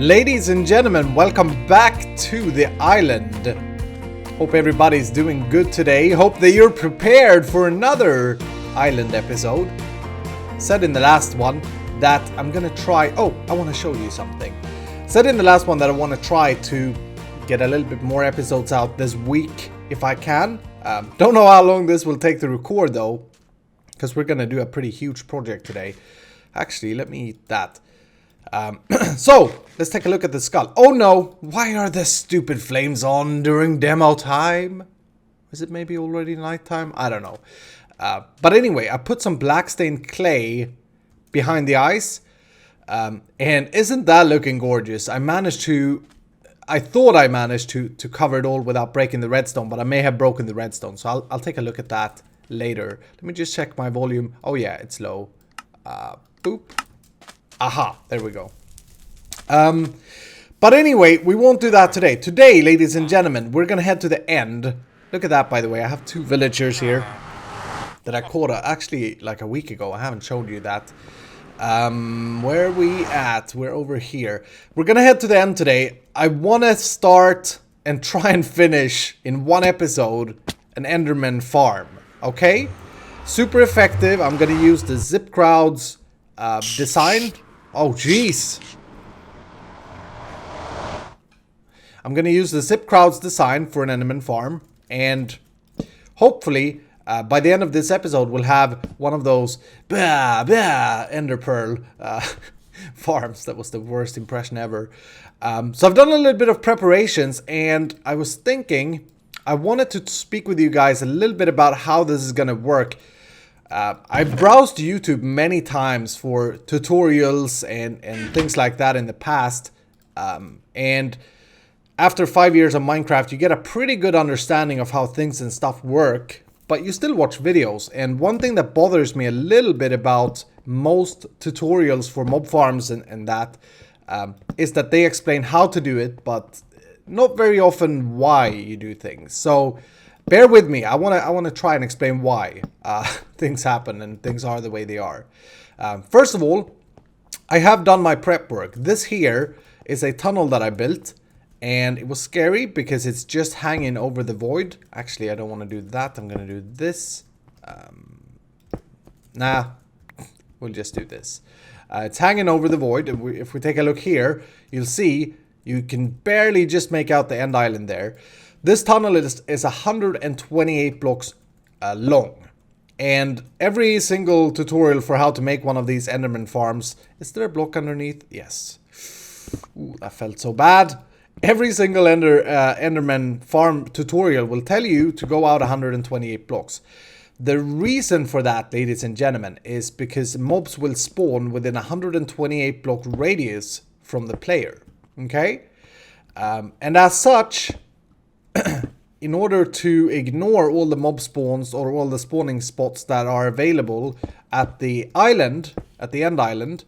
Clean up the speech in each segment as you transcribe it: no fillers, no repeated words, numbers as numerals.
Ladies and gentlemen, welcome back to the island. Hope everybody's doing good today. Hope that you're prepared for another island episode. Said in the last one that I'm gonna try... Oh, I want to show you something. Said in the last one that I want to try to get a little bit more episodes out this week if I can. Don't know how long this will take to record though, because we're gonna do a pretty huge project today. Actually, let me eat that. So, let's take a look at the skull. Oh no, why are the stupid flames on during demo time? Is it maybe already nighttime? I don't know. But anyway, I put some black stained clay behind the eyes. And isn't that looking gorgeous? I thought I managed to cover it all without breaking the redstone, but I may have broken the redstone. So I'll take a look at that later. Let me just check my volume. Oh yeah, it's low. Boop. Aha, there we go. But anyway, we won't do that today. Today, ladies and gentlemen, we're gonna head to the end. Look at that, by the way. I have two villagers here that I caught actually like a week ago. I haven't showed you that. Where are we at? We're over here. We're gonna head to the end today. I want to start and try and finish in one episode an Enderman farm. Okay? Super effective. I'm gonna use the Zip Crowds design. Oh, jeez. I'm going to use the Zip Crowds design for an Enderman farm. And hopefully, by the end of this episode, we'll have one of those Ender Pearl farms. That was the worst impression ever. So I've done a little bit of preparations. And I was thinking, I wanted to speak with you guys a little bit about how this is going to work. I've browsed YouTube many times for tutorials and things like that in the past. And after 5 years of Minecraft, you get a pretty good understanding of how things and stuff work. But you still watch videos. And one thing that bothers me a little bit about most tutorials for mob farms and that is that they explain how to do it, but not very often why you do things. So bear with me. I want to try and explain why things happen and things are the way they are. First of all, I have done my prep work. This here is a tunnel that I built, and it was scary because it's just hanging over the void. Actually, I don't want to do that. I'm going to do this. Nah, we'll just do this. It's hanging over the void. If we take a look here, you'll see you can barely just make out the end island there. This tunnel is 128 blocks long. And every single tutorial for how to make one of these Enderman farms... Is there a block underneath? Yes. Ooh, that felt so bad. Every single Enderman farm tutorial will tell you to go out 128 blocks. The reason for that, ladies and gentlemen, is because mobs will spawn within a 128 block radius from the player. Okay? And as such... in order to ignore all the mob spawns or all the spawning spots that are available at the island, at the end island,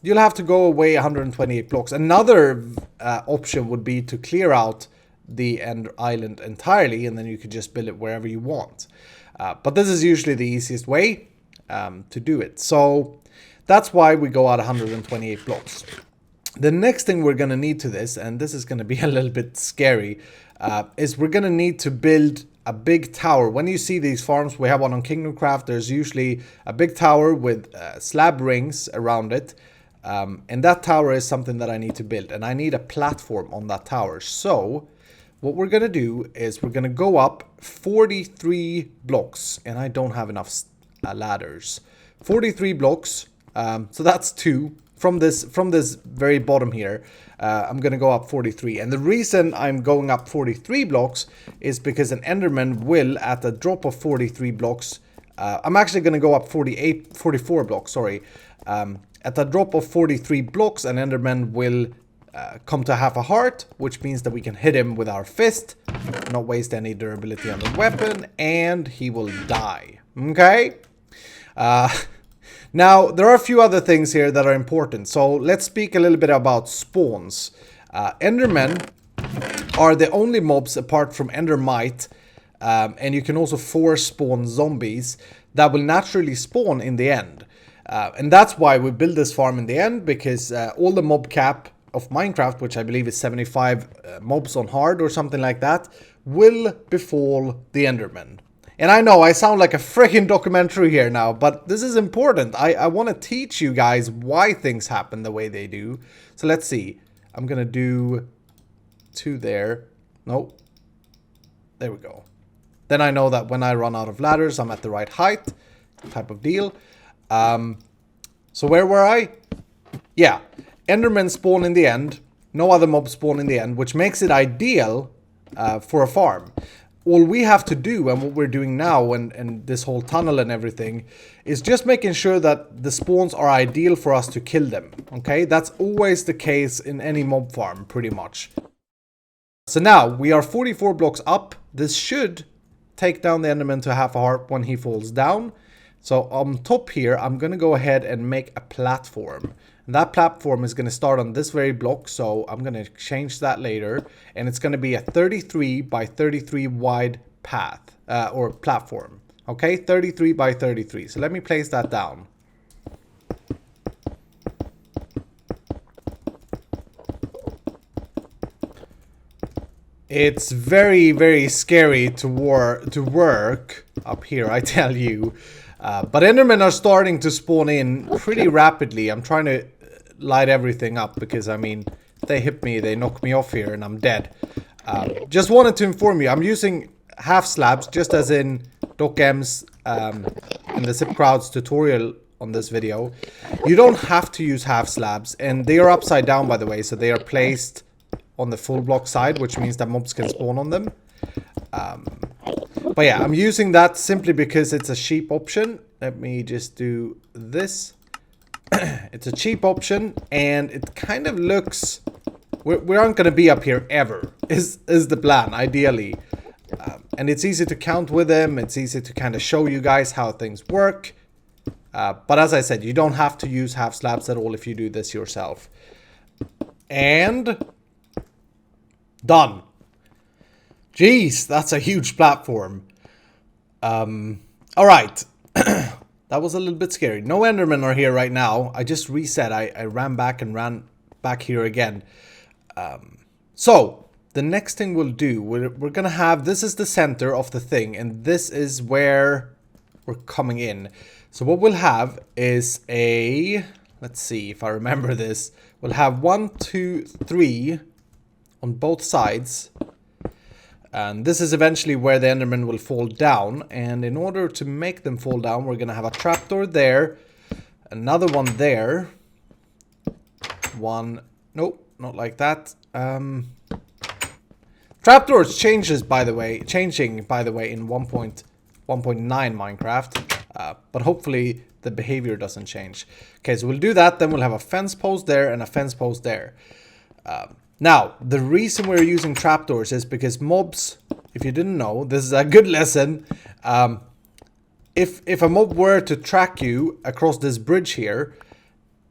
you'll have to go away 128 blocks. Another option would be to clear out the end island entirely, and then you could just build it wherever you want. But this is usually the easiest way to do it. So that's why we go out 128 blocks. The next thing we're going to need to this, and this is going to be a little bit scary, is we're going to need to build a big tower. When you see these farms, we have one on Kingdom Craft, there's usually a big tower with slab rings around it. And that tower is something that I need to build. And I need a platform on that tower. So what we're going to do is we're going to go up 43 blocks. And I don't have enough ladders. 43 blocks. So that's 2. From this very bottom here, I'm going to go up 43. And the reason I'm going up 43 blocks is because an Enderman will, at a drop of 43 blocks, I'm actually going to go up 44 blocks, sorry. At a drop of 43 blocks, an Enderman will come to half a heart, which means that we can hit him with our fist, not waste any durability on the weapon, and he will die. Okay? Now, there are a few other things here that are important. So let's speak a little bit about spawns. Endermen are the only mobs apart from endermite, and you can also force spawn zombies that will naturally spawn in the end. And that's why we build this farm in the end, because all the mob cap of Minecraft, which I believe is 75 mobs on hard or something like that, will befall the Enderman. And I know I sound like a freaking documentary here now, but this is important. I want to teach you guys why things happen the way they do. So let's see. I'm going to do 2 there. Nope. There we go. Then I know that when I run out of ladders, I'm at the right height type of deal. So where were I? Yeah. Endermen spawn in the end. No other mobs spawn in the end, which makes it ideal for a farm. All we have to do, and what we're doing now, and this whole tunnel and everything, is just making sure that the spawns are ideal for us to kill them. Okay? That's always the case in any mob farm, pretty much. So now, we are 44 blocks up. This should take down the Enderman to half a heart when he falls down. So on top here, I'm going to go ahead and make a platform. And that platform is going to start on this very block, so I'm going to change that later. And it's going to be a 33 by 33 wide path, or platform. Okay, 33 by 33. So let me place that down. It's very, very scary to work up here, I tell you. But Endermen are starting to spawn in pretty rapidly. I'm trying to light everything up because, I mean, if they hit me, they knock me off here and I'm dead. Just wanted to inform you, I'm using half slabs, just as in Doc M's in the Zip Crowds tutorial on this video. You don't have to use half slabs, and they are upside down, by the way, so they are placed on the full block side, which means that mobs can spawn on them. But yeah, I'm using that simply because it's a cheap option. Let me just do this. It's a cheap option, and it kind of looks... We aren't going to be up here ever, is the plan, ideally. And it's easy to count with them. It's easy to kind of show you guys how things work. But as I said, you don't have to use half slabs at all if you do this yourself. And... done. Jeez, that's a huge platform. Alright. That was a little bit scary. No Endermen are here right now. I just reset. I ran back and ran back here again. So, the next thing we'll do, we're going to have... this is the center of the thing, and this is where we're coming in. So what we'll have is a... let's see if I remember this. We'll have 1, 2, 3 on both sides. And this is eventually where the Enderman will fall down. And in order to make them fall down, we're going to have a trapdoor there. Another one there. One... nope, not like that. Trapdoors changing by the way in 1.9 Minecraft. But hopefully the behavior doesn't change. Okay, so we'll do that. Then we'll have a fence post there and a fence post there. Now, the reason we're using trapdoors is because mobs, if you didn't know, this is a good lesson. If a mob were to track you across this bridge here,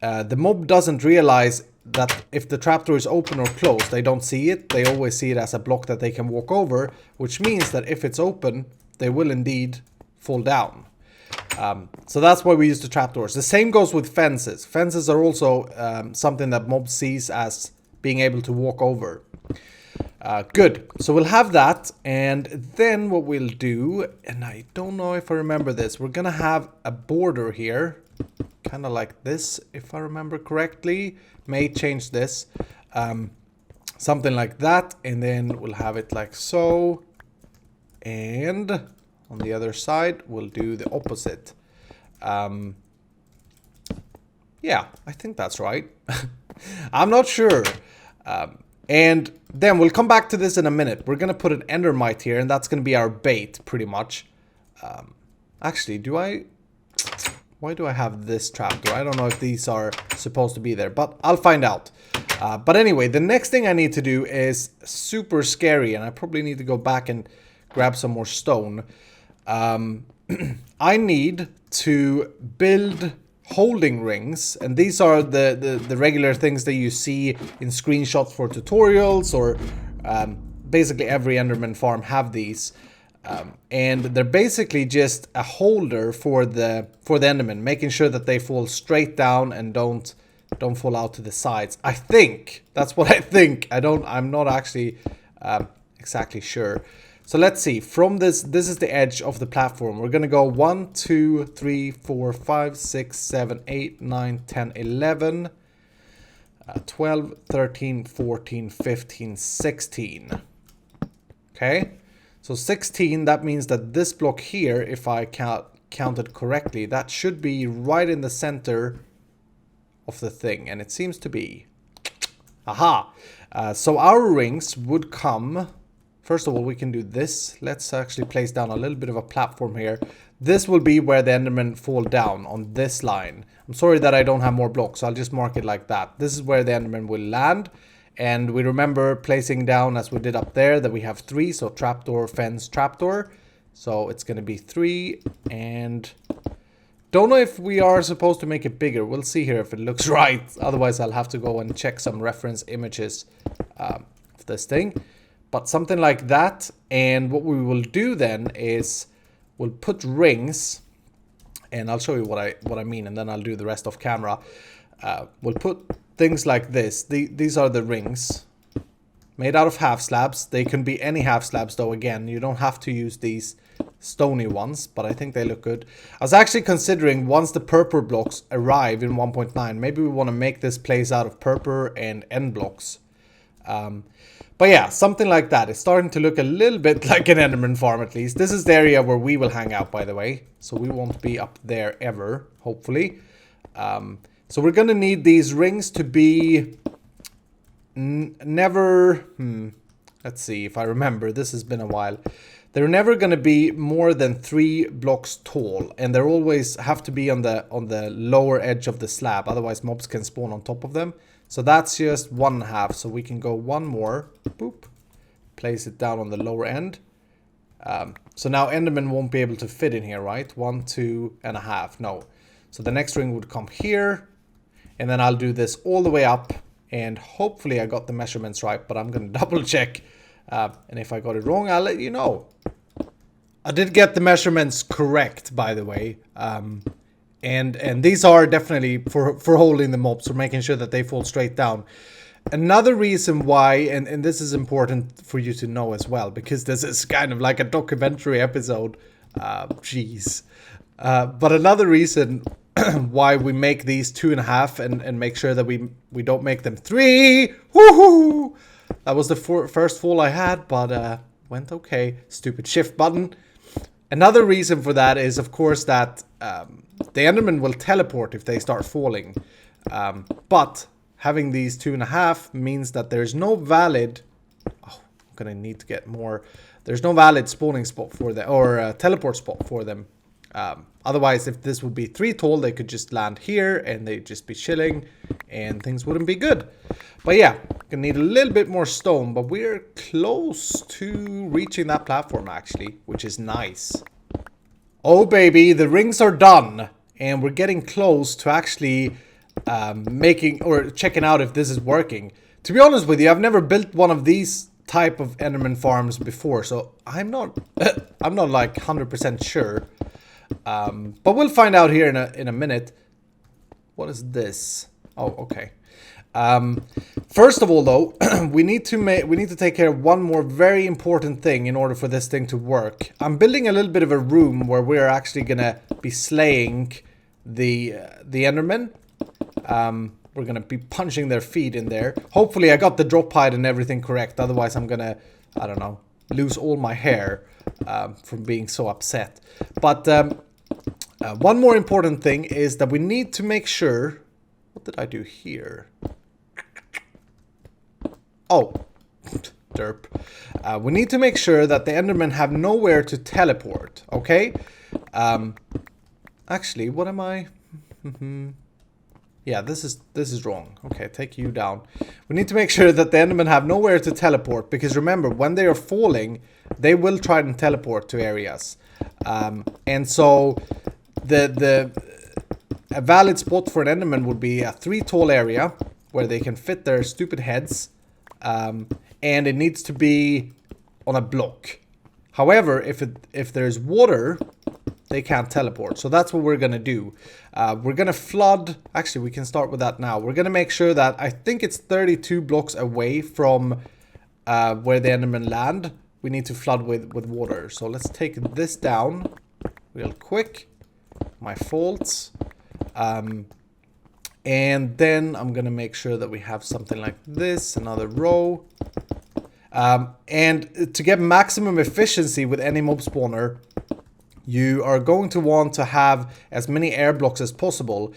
the mob doesn't realize that if the trapdoor is open or closed, they don't see it. They always see it as a block that they can walk over, which means that if it's open, they will indeed fall down. So that's why we use the trapdoors. The same goes with fences. Fences are also something that mob sees as being able to walk over. Good. So we'll have that, and then what we'll do, and I don't know if I remember this, we're gonna have a border here, kind of like this, if I remember correctly. May change this. Something like that, and then we'll have it like so. And on the other side, we'll do the opposite. Yeah, I think that's right. I'm not sure. And then we'll come back to this in a minute. We're going to put an endermite here, and that's going to be our bait, pretty much. Actually, why do I have this trapdoor? I don't know if these are supposed to be there, but I'll find out. But anyway, the next thing I need to do is super scary, and I probably need to go back and grab some more stone. I need to build holding rings, and these are the regular things that you see in screenshots for tutorials, or basically every Enderman farm have these. And they're basically just a holder for the Enderman, making sure that they fall straight down and don't don't fall out to the sides. I think that's what I think. I'm not actually exactly sure. So let's see. From this is the edge of the platform. We're gonna go 1, 2, 3, 4, 5, 6, 7, 8, 9, 10, 11, 12, 13, 14, 15, 16. Okay, so 16. That means that this block here, if I counted correctly, that should be right in the center of the thing, and it seems to be. Aha! So our rings would come. First of all, we can do this. Let's actually place down a little bit of a platform here. This will be where the Endermen fall down on this line. I'm sorry that I don't have more blocks, so I'll just mark it like that. This is where the Endermen will land. And we remember placing down, as we did up there, that we have 3. So trapdoor, fence, trapdoor. So it's going to be 3 and... Don't know if we are supposed to make it bigger. We'll see here if it looks right. Otherwise, I'll have to go and check some reference images of this thing. But something like that. And what we will do then is we'll put rings. And I'll show you what I mean. And then I'll do the rest off camera. We'll put things like this. These are the rings. Made out of half slabs. They can be any half slabs though. Again, you don't have to use these stony ones, but I think they look good. I was actually considering, once the purple blocks arrive in 1.9, maybe we want to make this place out of purple and end blocks. But yeah, something like that. It's starting to look a little bit like an Enderman farm, at least. This is the area where we will hang out, by the way. So we won't be up there ever, hopefully. So we're going to need these rings to be never... Let's see if I remember. This has been a while. They're never going to be more than 3 blocks tall, and they always have to be on the lower edge of the slab. Otherwise, mobs can spawn on top of them. So that's just 1.5. So we can go one more. Boop. Place it down on the lower end. So now Enderman won't be able to fit in here, right? 1, 2.5. No. So the next ring would come here, and then I'll do this all the way up. And hopefully I got the measurements right, but I'm going to double check. And if I got it wrong, I'll let you know. I did get the measurements correct, by the way. And these are definitely for holding the mobs, for making sure that they fall straight down. Another reason why, and this is important for you to know as well, because this is kind of like a documentary episode. Jeez. But another reason why we make these 2.5 and make sure that we don't make them 3. Woohoo! That was the first fall I had, but went okay. Stupid shift button. Another reason for that is, of course, that the Enderman will teleport if they start falling. But having these 2.5 means that there's no valid... Oh, I'm gonna need to get more. There's no valid spawning spot for them, or teleport spot for them. Otherwise, if this would be 3 tall, they could just land here and they'd just be chilling and things wouldn't be good. But yeah, gonna need a little bit more stone, but we're close to reaching that platform actually, which is nice. Oh baby, the rings are done and we're getting close to actually making or checking out if this is working. To be honest with you, I've never built one of these type of Enderman farms before, so I'm not like 100% sure. But we'll find out here in a minute. What is this? Oh, okay. First of all, though, we need to take care of one more very important thing in order for this thing to work. I'm building a little bit of a room where we're actually gonna be slaying the Endermen. We're gonna be punching their feet in there. Hopefully, I got the drop height and everything correct. Otherwise, I'm gonna, I don't know, lose all my hair from being so upset. But one more important thing is that we need to make sure. What did I do here? Oh, derp. We need to make sure that the Endermen have nowhere to teleport, okay? Actually, what am I? Yeah, this is wrong. Okay, take you down. We need to make sure that the Endermen have nowhere to teleport, because remember, when they are falling, they will try and teleport to areas. And so a valid spot for an Enderman would be a 3 tall area where they can fit their stupid heads. And it needs to be on a block. However, if there's water, they can't teleport. So that's what we're going to do. We're going to flood. Actually, we can start with that now. We're going to make sure that I think it's 32 blocks away from where the Endermen land. We need to flood with water. So let's take this down real quick. My faults. And then I'm going to make sure that we have something like this. Another row. And to get maximum efficiency with any mob spawner, you are going to want to have as many air blocks as possible,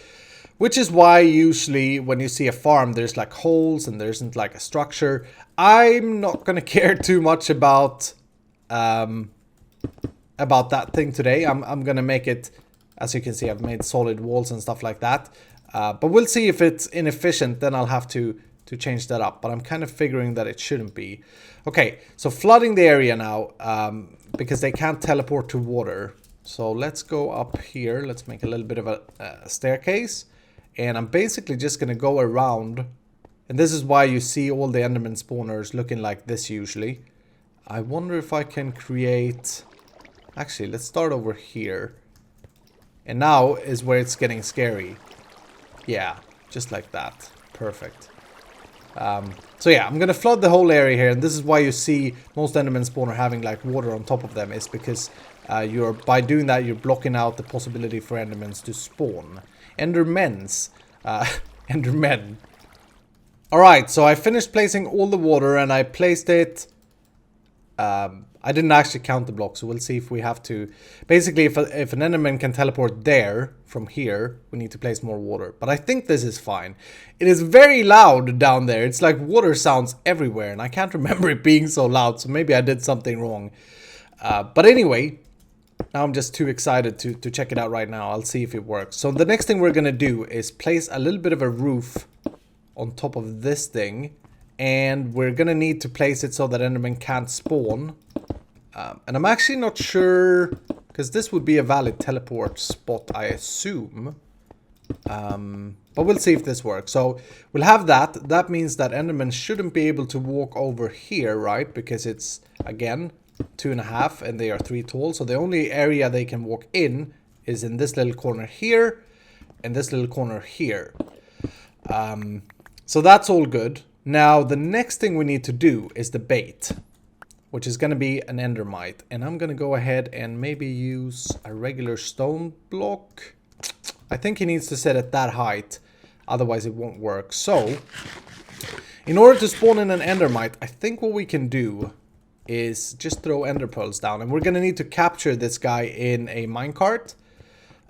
which is why usually when you see a farm, there's like holes and there isn't like a structure. I'm not going to care too much about that thing today. I'm going to make it, as you can see, I've made solid walls and stuff like that. But we'll see if it's inefficient, then I'll have to change that up. But I'm kind of figuring that it shouldn't be. Okay, so flooding the area now, because they can't teleport to water. So let's go up here. Let's make a little bit of a staircase. And I'm basically just going to go around. And this is why you see all the Enderman spawners looking like this usually. I wonder if I can create... Actually, let's start over here. And now is where it's getting scary. Yeah, just like that. Perfect. So yeah, I'm gonna flood the whole area here, and this is why you see most Enderman spawner having like water on top of them, is because by doing that you're blocking out the possibility for Endermans to spawn. Endermen. Alright, so I finished placing all the water and I placed it... I didn't actually count the blocks, so we'll see if we have to... Basically, if an Enderman can teleport there, from here, we need to place more water. But I think this is fine. It is very loud down there. It's like water sounds everywhere, and I can't remember it being so loud, so maybe I did something wrong. But anyway, now I'm just too excited to check it out right now. I'll see if it works. So the next thing we're going to do is place a little bit of a roof on top of this thing. And we're going to need to place it so that Enderman can't spawn. And I'm actually not sure, because this would be a valid teleport spot, I assume. But we'll see if this works. So we'll have that. That means that Enderman shouldn't be able to walk over here, right? Because it's, again, 2.5 and they are 3 tall. So the only area they can walk in is in this little corner here and this little corner here. So that's all good. Now, the next thing we need to do is the bait, which is going to be an endermite. And I'm going to go ahead and maybe use a regular stone block. I think he needs to set it that height, otherwise it won't work. So, in order to spawn in an endermite, I think what we can do is just throw ender pearls down. And we're going to need to capture this guy in a minecart.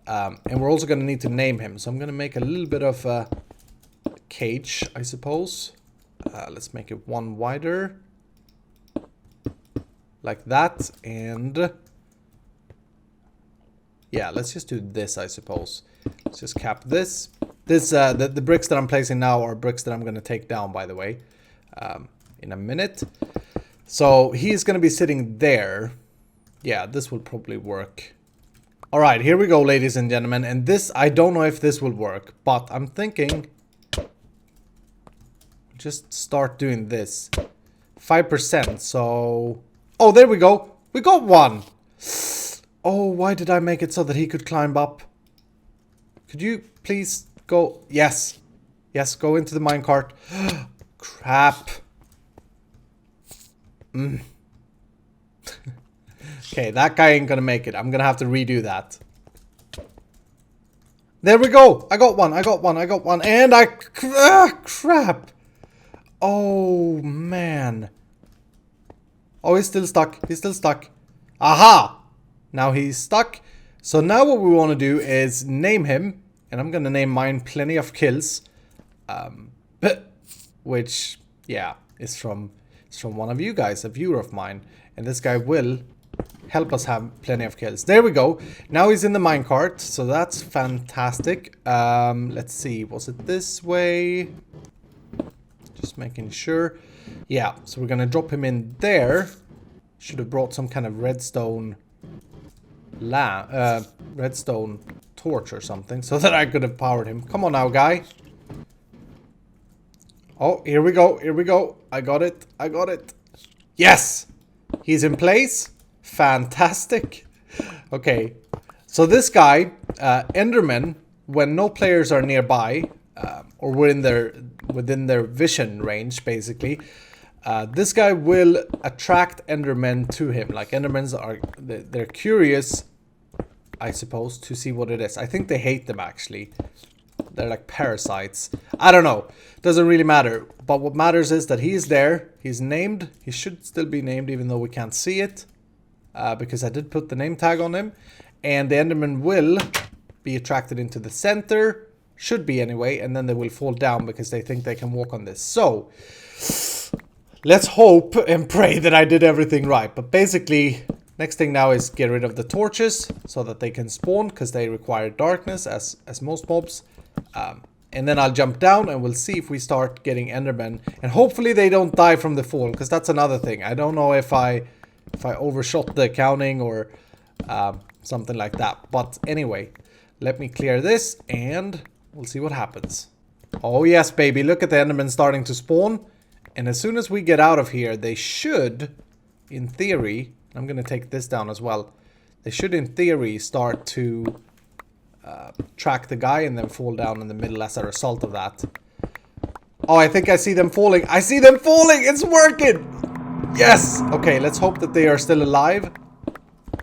And we're also going to need to name him. So I'm going to make a little bit of a cage, I suppose. Let's make it one wider. Like that. And yeah, let's just do this, I suppose. Let's just cap this. The bricks that I'm placing now are bricks that I'm going to take down, by the way, in a minute. So he's going to be sitting there. Yeah, this will probably work. Alright, here we go, ladies and gentlemen. And this, I don't know if this will work, but I'm thinking... just start doing this. 5%, so... oh, there we go. We got one. Oh, why did I make it so that he could climb up? Could you please go... yes. Yes, go into the minecart. Crap. Okay, that guy ain't gonna make it. I'm gonna have to redo that. There we go. I got one. And I... crap. Oh, man. Oh, he's still stuck. Aha! Now he's stuck. So now what we want to do is name him. And I'm going to name mine Plenty of Kills. Which, yeah, is from one of you guys, a viewer of mine. And this guy will help us have plenty of kills. There we go. Now he's in the minecart. So that's fantastic. Let's see. Was it this way? Just making sure. Yeah, so we're gonna drop him in there. Should have brought some kind of redstone redstone torch or something so that I could have powered him. Come on now, guy. Oh, here we go. I got it. Yes! He's in place. Fantastic. Okay. So this guy, Enderman, when no players are nearby, or within their vision range, basically, this guy will attract Endermen to him. Like Endermens they're curious, I suppose, to see what it is. I think they hate them actually. They're like parasites. I don't know. Doesn't really matter. But what matters is that he is there. He's named. He should still be named even though we can't see it. Because I did put the name tag on him. And the Enderman will be attracted into the center. Should be anyway. And then they will fall down because they think they can walk on this. So, let's hope and pray that I did everything right. But basically, next thing now is get rid of the torches so that they can spawn because they require darkness as most mobs. And then I'll jump down and we'll see if we start getting Endermen. And hopefully they don't die from the fall, because that's another thing. I don't know if I overshot the counting or something like that. But anyway, let me clear this and we'll see what happens. Oh yes, baby, look at the Endermen starting to spawn. And as soon as we get out of here, they should, in theory, I'm going to take this down as well. They should, in theory, start to track the guy and then fall down in the middle as a result of that. Oh, I think I see them falling. I see them falling! It's working! Yes! Okay, let's hope that they are still alive.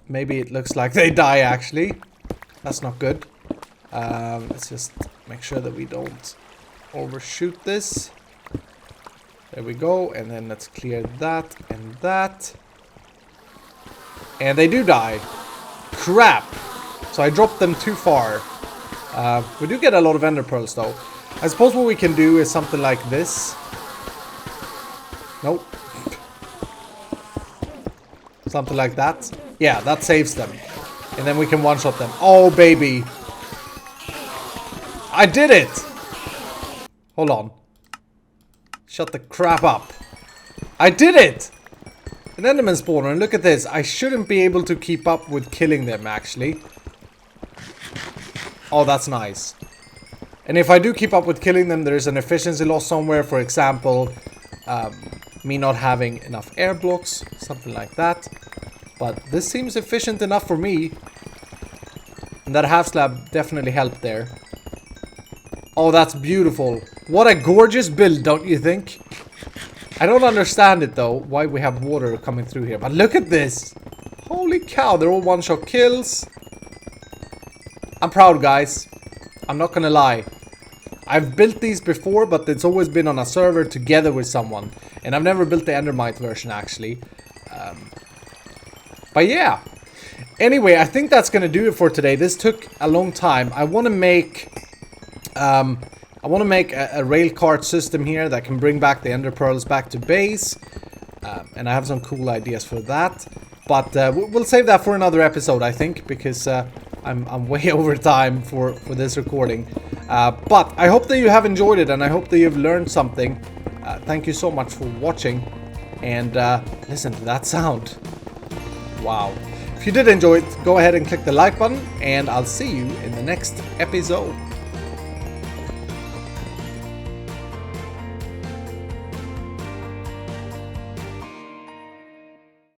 Maybe it looks like they die, actually. That's not good. Let's just make sure that we don't overshoot this. There we go. And then let's clear that and that. And they do die. Crap! So I dropped them too far. We do get a lot of ender pearls though. I suppose what we can do is something like this. Nope. Something like that. Yeah, that saves them. And then we can one-shot them. Oh, baby. I did it! Hold on. Shut the crap up. I did it! An Enderman spawner, and look at this. I shouldn't be able to keep up with killing them, actually. Oh, that's nice. And if I do keep up with killing them, there's an efficiency loss somewhere. For example, me not having enough air blocks. Something like that. But this seems efficient enough for me. And that half slab definitely helped there. Oh, that's beautiful. What a gorgeous build, don't you think? I don't understand it though, why we have water coming through here. But look at this. Holy cow, they're all one-shot kills. I'm proud, guys. I'm not gonna lie. I've built these before, but it's always been on a server together with someone. And I've never built the endermite version, actually. But yeah. Anyway, I think that's gonna do it for today. This took a long time. I want to make... a rail cart system here that can bring back the ender pearls back to base. And I have some cool ideas for that. But we'll save that for another episode, I think, because I'm way over time for this recording. But I hope that you have enjoyed it, and I hope that you've learned something. Thank you so much for watching. And listen to that sound. Wow. If you did enjoy it, go ahead and click the like button, and I'll see you in the next episode.